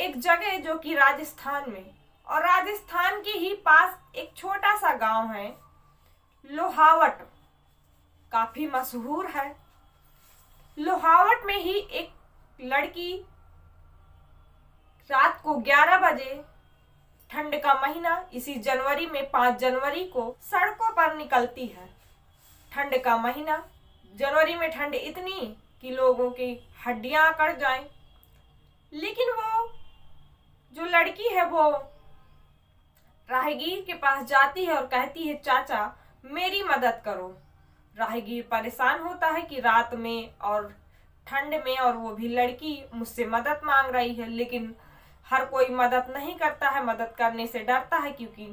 एक जगह जो कि राजस्थान में, और राजस्थान के ही पास एक छोटा सा गांव है लोहावट, काफी मशहूर है। लोहावट में ही एक लड़की रात को 11 बजे, ठंड का महीना, इसी जनवरी में 5 जनवरी को सड़कों पर निकलती है। ठंड का महीना, जनवरी में ठंड इतनी कि लोगों की हड्डियां अकड़ जाएं। लेकिन वो जो लड़की है वो राहगीर के पास जाती है और कहती है, चाचा मेरी मदद करो। राहगीर परेशान होता है कि रात में और ठंड में, और वो भी लड़की मुझसे मदद मांग रही है। लेकिन हर कोई मदद नहीं करता है, मदद करने से डरता है, क्योंकि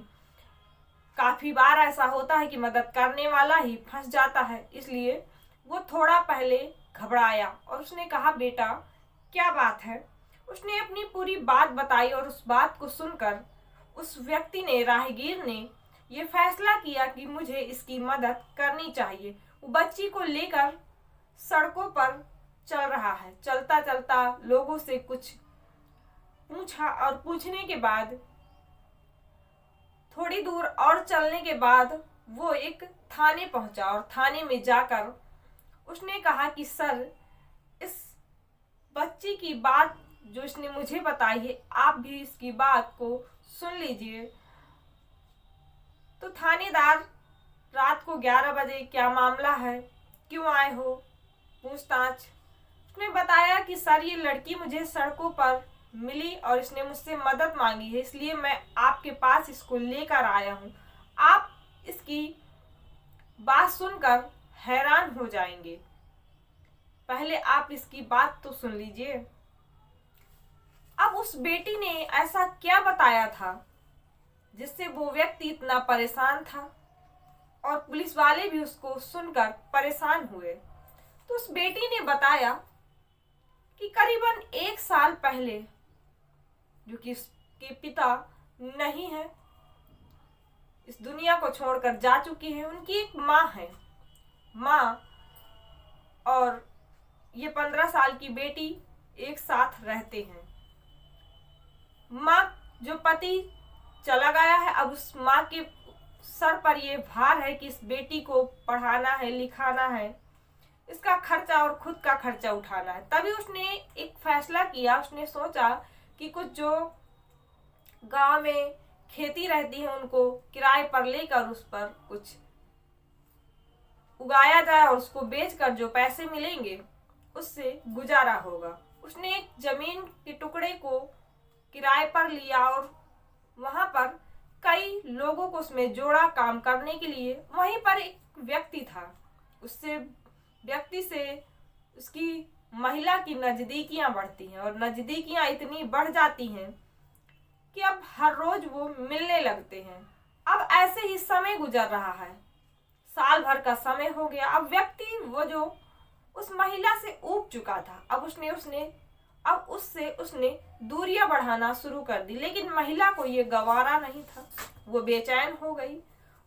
काफी बार ऐसा होता है कि मदद करने वाला ही फंस जाता है। इसलिए वो थोड़ा पहले घबराया और उसने कहा, बेटा क्या बात है। उसने अपनी पूरी बात बताई और उस बात को सुनकर उस व्यक्ति ने, राहगीर ने, ये फैसला किया कि मुझे इसकी मदद करनी चाहिए। वो बच्ची को लेकर सड़कों पर चल रहा है। चलता चलता लोगों से कुछ पूछा और पूछने के बाद थोड़ी दूर और चलने के बाद वो एक थाने पहुंचा और थाने में जाकर उसने कहा कि सर, इस बच्ची की बात जो इसने मुझे बताई है, आप भी इसकी बात को सुन लीजिए। तो थानेदार रात को 11 बजे, क्या मामला है, क्यों आए हो, पूछताछ। उसने बताया कि सर, ये लड़की मुझे सड़कों पर मिली और इसने मुझसे मदद मांगी है, इसलिए मैं आपके पास इसको लेकर आया हूँ। आप इसकी बात सुनकर हैरान हो जाएंगे। पहले आप इसकी बात तो सुन लीजिए। अब उस बेटी ने ऐसा क्या बताया था जिससे वो व्यक्ति इतना परेशान था, और पुलिस वाले भी उसको सुनकर परेशान हुए। तो उस बेटी ने बताया कि करीबन 1 साल पहले, जो कि उसके पिता नहीं है, इस दुनिया को छोड़कर जा चुकी है, उनकी एक माँ है। माँ और ये 15 साल की बेटी एक साथ रहते हैं। माँ जो पति चला गया है, अब उस माँ के सर पर ये भार है कि इस बेटी को पढ़ाना है, लिखाना है, इसका खर्चा और खुद का खर्चा उठाना है। तभी उसने एक फैसला किया। उसने सोचा कि कुछ जो गांव में खेती रहती है उनको किराए पर लेकर उस पर कुछ उगाया जाए और उसको बेचकर जो पैसे मिलेंगे उससे गुजारा होगा। उसने एक जमीन के टुकड़े को किराए पर लिया और वहां पर कई लोगों को उसमें जोड़ा काम करने के लिए। वहीं पर एक व्यक्ति था, उससे व्यक्ति से उसकी महिला की नजदीकियां बढ़ती हैं और नजदीकियां इतनी बढ़ जाती हैं कि अब हर रोज वो मिलने लगते हैं। अब ऐसे ही समय गुजर रहा है, साल भर का समय हो गया। अब व्यक्ति वो जो उस महिला से ऊब चुका था, अब उससे उसने दूरियां बढ़ाना शुरू कर दी। लेकिन महिला को ये गवारा नहीं था, वो बेचैन हो गई।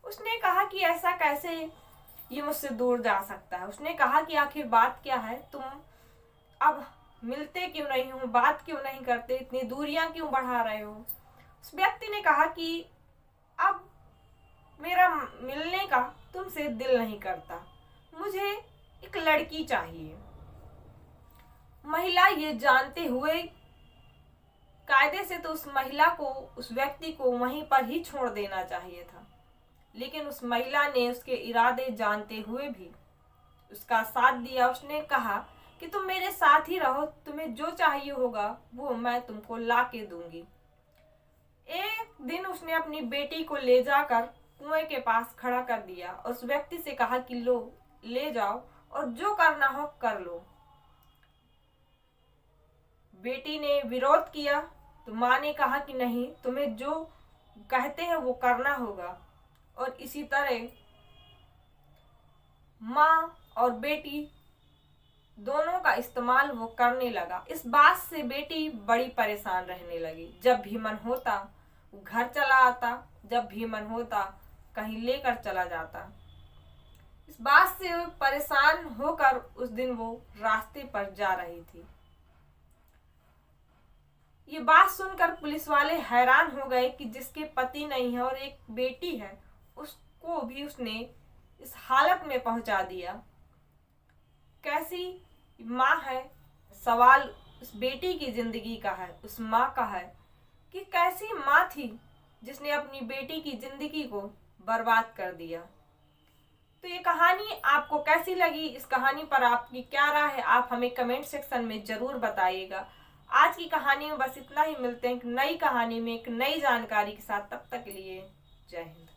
उसने कहा कि ऐसा कैसे ये मुझसे दूर जा सकता है। उसने कहा कि आखिर बात क्या है, तुम अब मिलते क्यों नहीं हो, बात क्यों नहीं करते, इतनी दूरियां क्यों बढ़ा रहे हो। उस व्यक्ति ने कहा कि अब मेरा मिलने का तुमसे दिल नहीं करता, मुझे एक लड़की चाहिए। महिला ये जानते हुए, कायदे से तो उस महिला को, उस व्यक्ति को वहीं पर ही छोड़ देना चाहिए था, लेकिन उस महिला ने उसके इरादे जानते हुए भी उसका साथ दिया। उसने कहा कि तुम मेरे साथ ही रहो, तुम्हें जो चाहिए होगा वो मैं तुमको ला के दूंगी। एक दिन उसने अपनी बेटी को ले जाकर कुएं के पास खड़ा कर दिया और उस व्यक्ति से कहा कि लो, ले जाओ और जो करना हो कर लो। बेटी ने विरोध किया तो माँ ने कहा कि नहीं, तुम्हें जो कहते हैं वो करना होगा। और इसी तरह माँ और बेटी दोनों का इस्तेमाल वो करने लगा। इस बात से बेटी बड़ी परेशान रहने लगी। जब भी मन होता वो घर चला आता, जब भी मन होता कहीं लेकर चला जाता। इस बात से परेशान होकर उस दिन वो रास्ते पर जा रही थी। ये बात सुनकर पुलिस वाले हैरान हो गए कि जिसके पति नहीं है और एक बेटी है, उसको भी उसने इस हालत में पहुंचा दिया। कैसी माँ है, सवाल उस बेटी की जिंदगी का है, उस माँ का है कि कैसी माँ थी जिसने अपनी बेटी की जिंदगी को बर्बाद कर दिया। तो ये कहानी आपको कैसी लगी? इस कहानी पर आपकी क्या राय है? आप हमें कमेंट सेक्शन में जरूर बताइएगा। आज की कहानी में बस इतना ही। मिलते हैं एक नई कहानी में एक नई जानकारी के साथ। तब तक के लिए जय हिंद।